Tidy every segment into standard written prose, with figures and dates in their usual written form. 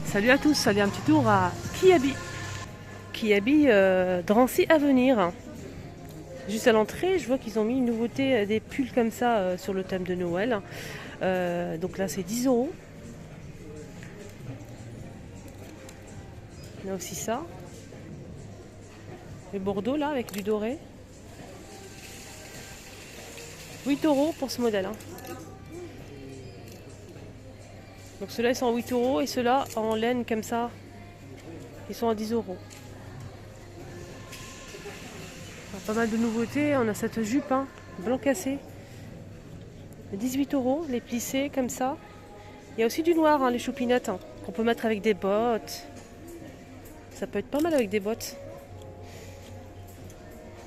Salut à tous, salut un petit tour à Kiabi. Kiabi, Drancy à venir. Juste à l'entrée, je vois qu'ils ont mis une nouveauté, des pulls comme ça sur le thème de Noël. Donc là c'est 10 euros. Il y a aussi ça. Le Bordeaux là avec du doré. 8 euros pour ce modèle. Donc ceux-là ils sont à 8 euros et ceux-là en laine comme ça, ils sont à 10 euros. Pas mal de nouveautés, on a cette jupe blanc cassé, 18 euros, les plissés comme ça. Il y a aussi du noir, les choupinettes, qu'on peut mettre avec des bottes. Ça peut être pas mal avec des bottes.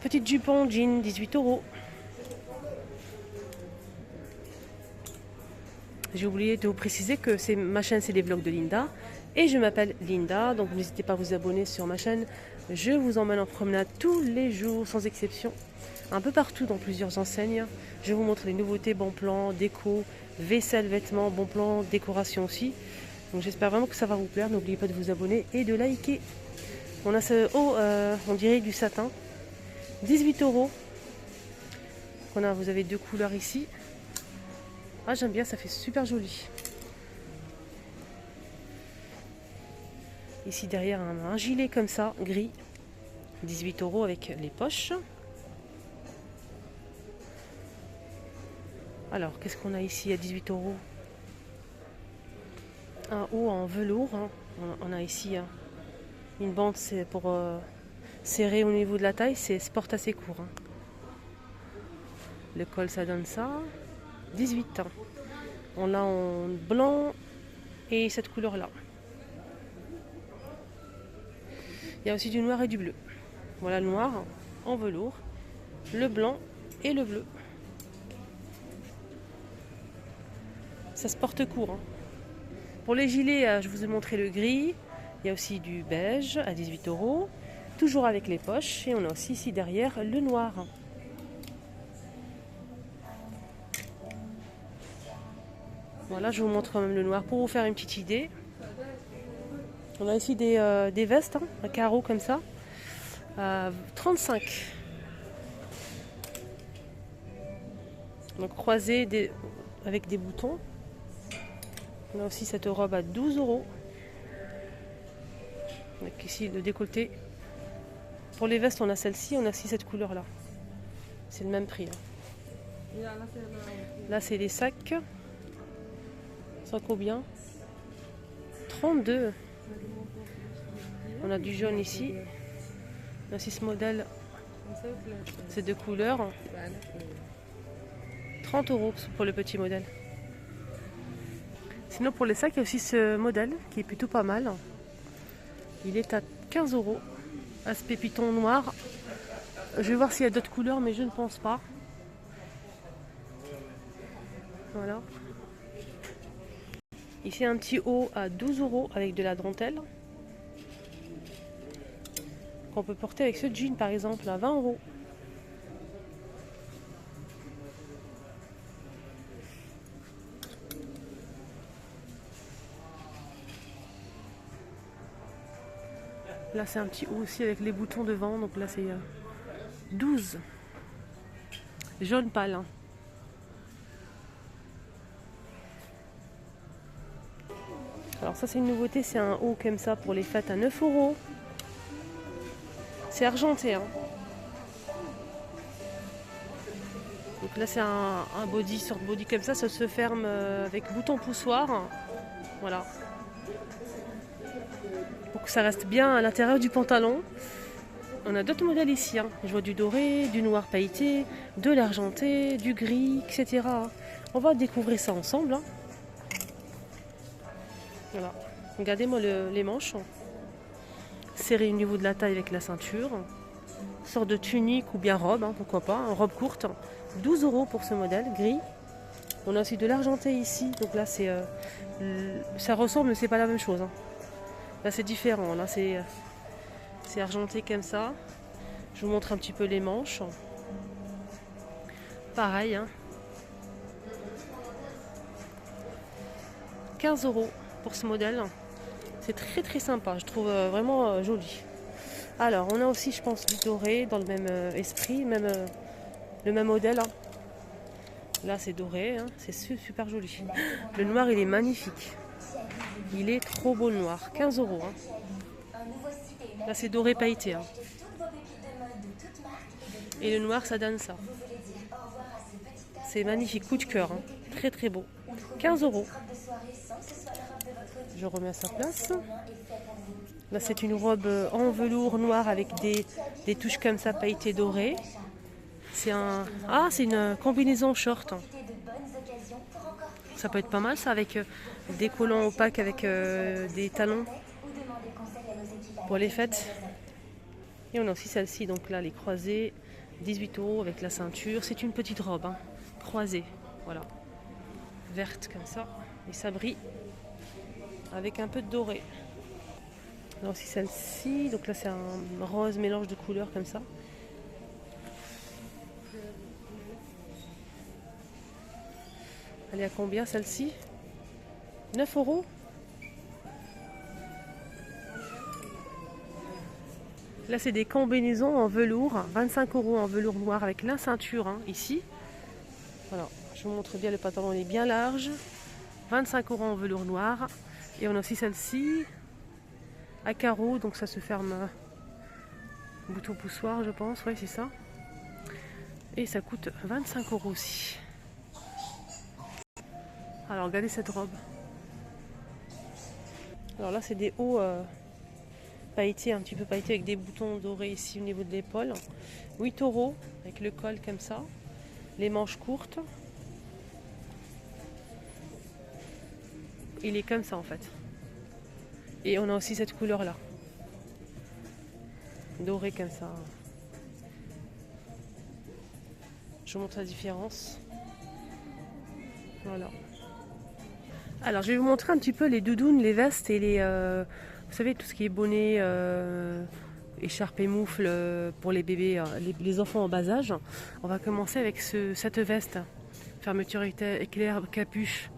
Petite jupe en jean, 18 euros. J'ai oublié de vous préciser que ma chaîne, c'est les vlogs de Linda. Et je m'appelle Linda, donc n'hésitez pas à vous abonner sur ma chaîne. Je vous emmène en promenade tous les jours, sans exception. Un peu partout, dans plusieurs enseignes. Je vous montre les nouveautés, bon plan, déco, vaisselle, vêtements, bon plan, décoration aussi. Donc j'espère vraiment que ça va vous plaire. N'oubliez pas de vous abonner et de liker. On a ce haut, on dirait du satin. 18 euros. Vous avez deux couleurs ici. Ah, j'aime bien, ça fait super joli. Ici derrière un gilet comme ça, gris, 18 euros avec les poches. Alors, qu'est-ce qu'on a ici à 18 euros? Un haut en velours. On a ici une bande, c'est pour serrer au niveau de la taille, c'est porte assez court. Le col, ça donne ça. 18 ans. On l'a en blanc et cette couleur-là. Il y a aussi du noir et du bleu. Voilà le noir en velours, le blanc et le bleu. Ça se porte court. Pour les gilets, je vous ai montré le gris. Il y a aussi du beige à 18 euros. Toujours avec les poches. Et on a aussi ici derrière le noir. Voilà, je vous montre quand même le noir pour vous faire une petite idée. On a ici des vestes à carreaux comme ça. 35. Donc croisées avec des boutons. On a aussi cette robe à 12 euros. Avec ici le décolleté. Pour les vestes, on a celle-ci, on a aussi cette couleur-là. C'est le même prix. Là, c'est les sacs. Ça combien? 32. On a du jaune ici. On a aussi ce modèle. Ces deux couleurs. 30 euros pour le petit modèle. Sinon pour les sacs, il y a aussi ce modèle qui est plutôt pas mal. Il est à 15 euros. Aspect python noir. Je vais voir s'il y a d'autres couleurs, mais je ne pense pas. Voilà. Ici un petit haut à 12 euros avec de la dentelle. Qu'on peut porter avec ce jean par exemple à 20 euros. Là c'est un petit haut aussi avec les boutons devant, donc là c'est 12. Jaune pâle. Alors ça c'est une nouveauté, c'est un haut comme ça pour les fêtes à 9 euros. C'est argenté. Donc là c'est un body, sorte body comme ça se ferme avec bouton poussoir. Voilà. Pour que ça reste bien à l'intérieur du pantalon. On a d'autres modèles ici. Je vois du doré, du noir pailleté, de l'argenté, du gris, etc. On va découvrir ça ensemble. Voilà. Regardez-moi les manches. Serré au niveau de la taille avec la ceinture. Sorte de tunique ou bien robe, pourquoi pas. Robe courte. 12 euros pour ce modèle, gris. On a aussi de l'argenté ici. Donc là, ça ressemble, mais c'est pas la même chose. Là, c'est différent. Là, c'est argenté comme ça. Je vous montre un petit peu les manches. Pareil. 15 euros pour ce modèle. C'est très très sympa, je trouve vraiment joli. Alors, on a aussi, je pense, du doré dans le même esprit, le même modèle, hein. Là, c'est doré, hein. C'est super joli. Le noir, il est magnifique. Il est trop beau le noir. 15 euros, hein. Là, c'est doré pailleté, hein. Et le noir, ça donne ça. C'est magnifique, coup de cœur, hein. Très très beau. 15 euros. Je remets à sa place. Là, c'est une robe en velours noir avec des touches comme ça, pailletées dorées. C'est une combinaison short. Ça peut être pas mal, ça, avec des collants opaques avec des talons pour les fêtes. Et on a aussi celle-ci, donc là, les croisées, 18 euros avec la ceinture. C'est une petite robe, hein, croisée, voilà, verte comme ça. Et ça brille avec un peu de doré. On a aussi celle-ci, donc là c'est un rose mélange de couleurs comme ça. Elle est à combien celle-ci? 9 euros. Là c'est des combinaisons en velours, 25 euros en velours noir avec la ceinture, hein, ici. Voilà, je vous montre bien, le pantalon il est bien large. 25 euros en velours noir. Et on a aussi celle-ci à carreaux, donc ça se ferme bouton poussoir, je pense, oui c'est ça. Et ça coûte 25 euros aussi. Alors regardez cette robe. Alors là c'est des hauts pailletés, un petit peu pailletés avec des boutons dorés ici au niveau de l'épaule. 8 euros avec le col comme ça. Les manches courtes. Il est comme ça en fait. Et on a aussi cette couleur là. Doré comme ça. Je vous montre la différence. Voilà. Alors je vais vous montrer un petit peu les doudounes, les vestes et les... vous savez, tout ce qui est bonnet, écharpe et moufle pour les bébés, les enfants en bas âge. On va commencer avec cette veste. Fermeture éclair, capuche.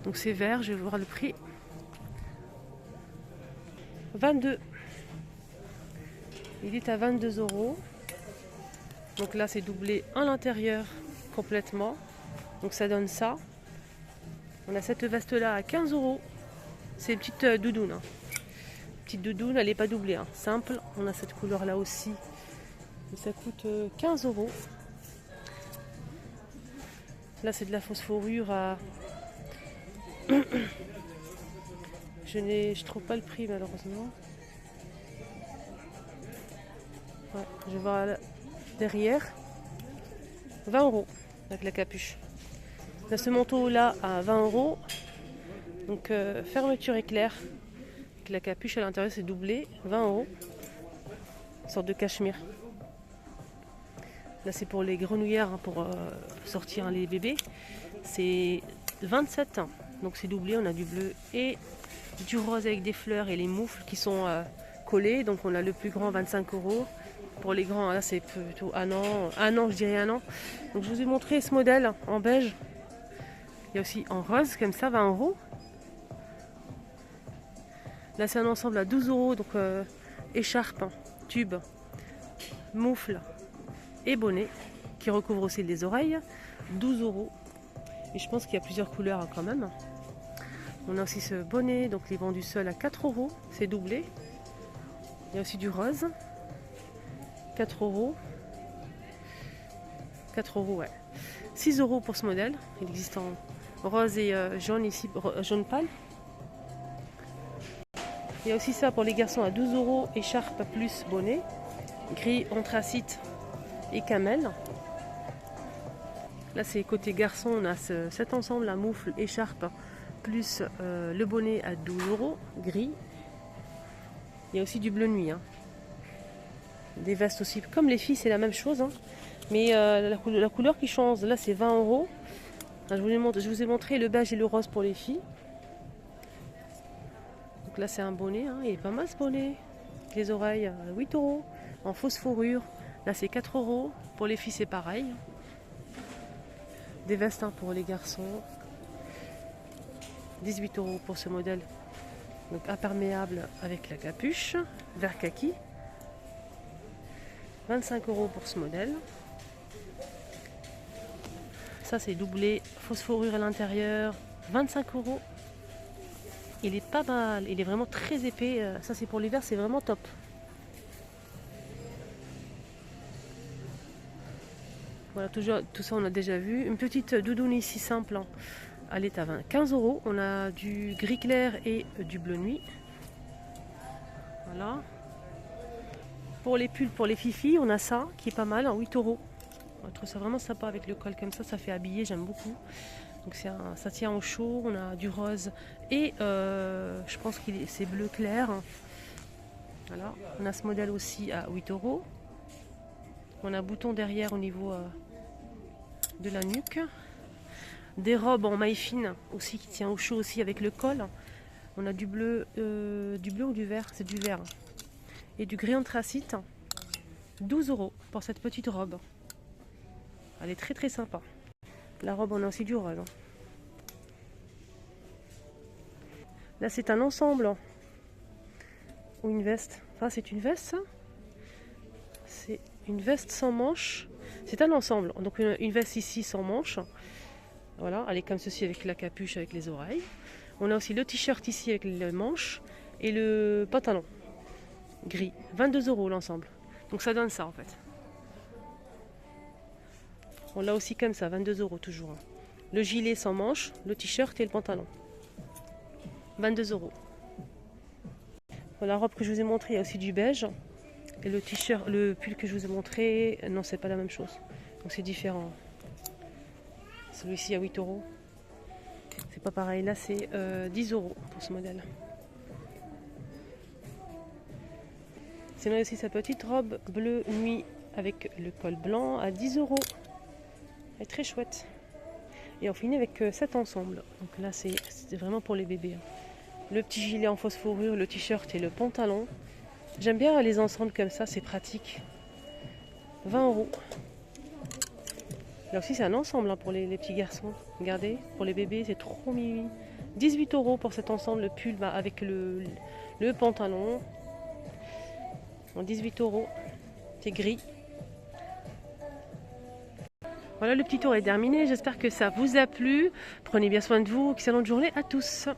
Donc c'est vert, je vais voir le prix. 22. Il est à 22 euros. Donc là c'est doublé à l'intérieur complètement. Donc ça donne ça. On a cette veste là à 15 euros. C'est une petite doudoune, hein. Petite doudoune, elle n'est pas doublée, hein. Simple. On a cette couleur là aussi. Et ça coûte 15 euros. Là c'est de la fausse fourrure à... Je trouve pas le prix malheureusement. Ouais, je vois derrière. 20 euros avec la capuche. Là, ce manteau là à 20 euros. Donc fermeture éclair. Avec la capuche à l'intérieur c'est doublé. 20 euros. Une sorte de cachemire. Là c'est pour les grenouillères, hein, pour sortir les bébés. C'est 27 ans. Donc c'est doublé, on a du bleu et du rose avec des fleurs et les moufles qui sont collés. Donc on a le plus grand 25 euros. Pour les grands, là c'est plutôt un an, je dirais un an. Donc je vous ai montré ce modèle en beige. Il y a aussi en rose, comme ça, 20 euros. Là c'est un ensemble à 12 euros. Donc écharpe, tube, moufle et bonnet qui recouvre aussi les oreilles. 12 euros. Et je pense qu'il y a plusieurs couleurs, hein, quand même. On a aussi ce bonnet, donc il est vendu seul à 4 euros. C'est doublé. Il y a aussi du rose. 4 euros. 4 euros, ouais. 6 euros pour ce modèle. Il existe en rose et jaune ici, jaune pâle. Il y a aussi ça pour les garçons à 12 euros, écharpe plus bonnet. Gris, anthracite et camel. Là c'est côté garçon, on a cet ensemble, la moufle, écharpe plus le bonnet à 12 euros, gris. Il y a aussi du bleu nuit, hein. Des vestes aussi, comme les filles c'est la même chose, hein. Mais la couleur qui change, là c'est 20 euros. Je vous ai montré le beige et le rose pour les filles. Donc là c'est un bonnet, hein. Il est pas mal ce bonnet. Les oreilles, 8 euros. En fausse fourrure, là c'est 4 euros. Pour les filles c'est pareil. Des vestes, hein, pour les garçons. 18 € pour ce modèle. Donc imperméable avec la capuche, vert kaki. 25 € pour ce modèle. Ça c'est doublé, phosphorure à l'intérieur, 25 €. Il est pas mal, il est vraiment très épais. Ça c'est pour l'hiver, c'est vraiment top. Voilà, toujours, tout ça on a déjà vu. Une petite doudoune ici simple, hein. Elle est à 15 €. On a du gris clair et du bleu nuit. Voilà. Pour les pulls, pour les fifis, on a ça qui est pas mal, en 8 €. Je trouve ça vraiment sympa avec le col comme ça fait habiller, j'aime beaucoup. Donc ça tient au chaud, on a du rose et je pense que c'est bleu clair. Voilà. On a ce modèle aussi à 8 €. On a un bouton derrière au niveau de la nuque. Des robes en maille fine aussi qui tient au chaud aussi avec le col. On a du bleu ou du vert, c'est du vert. Et du gris anthracite, 12 € pour cette petite robe. Elle est très très sympa. La robe, on a aussi du rose. Là c'est un ensemble ou une veste. Enfin c'est une veste ça. C'est une veste sans manches. C'est un ensemble. Donc une veste ici sans manches. Voilà, elle est comme ceci avec la capuche, avec les oreilles. On a aussi le t-shirt ici avec les manches et le pantalon gris. 22 € l'ensemble. Donc ça donne ça en fait. On l'a aussi comme ça, 22 € toujours. Le gilet sans manches, le t-shirt et le pantalon. 22 €. Voilà, la robe que je vous ai montrée, il y a aussi du beige. Et le t-shirt, le pull que je vous ai montré, non, c'est pas la même chose. Donc c'est différent. Celui-ci à 8 €. C'est pas pareil. Là, c'est 10 € pour ce modèle. Sinon, aussi sa petite robe bleu nuit avec le col blanc à 10 €. Elle est très chouette. Et on finit avec cet ensemble. Donc là, c'est vraiment pour les bébés. Le petit gilet en phosphorure, le t-shirt et le pantalon. J'aime bien les ensembles comme ça, c'est pratique. 20 €. Là aussi, c'est un ensemble hein, pour les petits garçons. Regardez, pour les bébés, c'est trop mimi. 18 € pour cet ensemble, le pull avec le pantalon. En 18 €. C'est gris. Voilà, le petit tour est terminé. J'espère que ça vous a plu. Prenez bien soin de vous. Excellente journée à tous.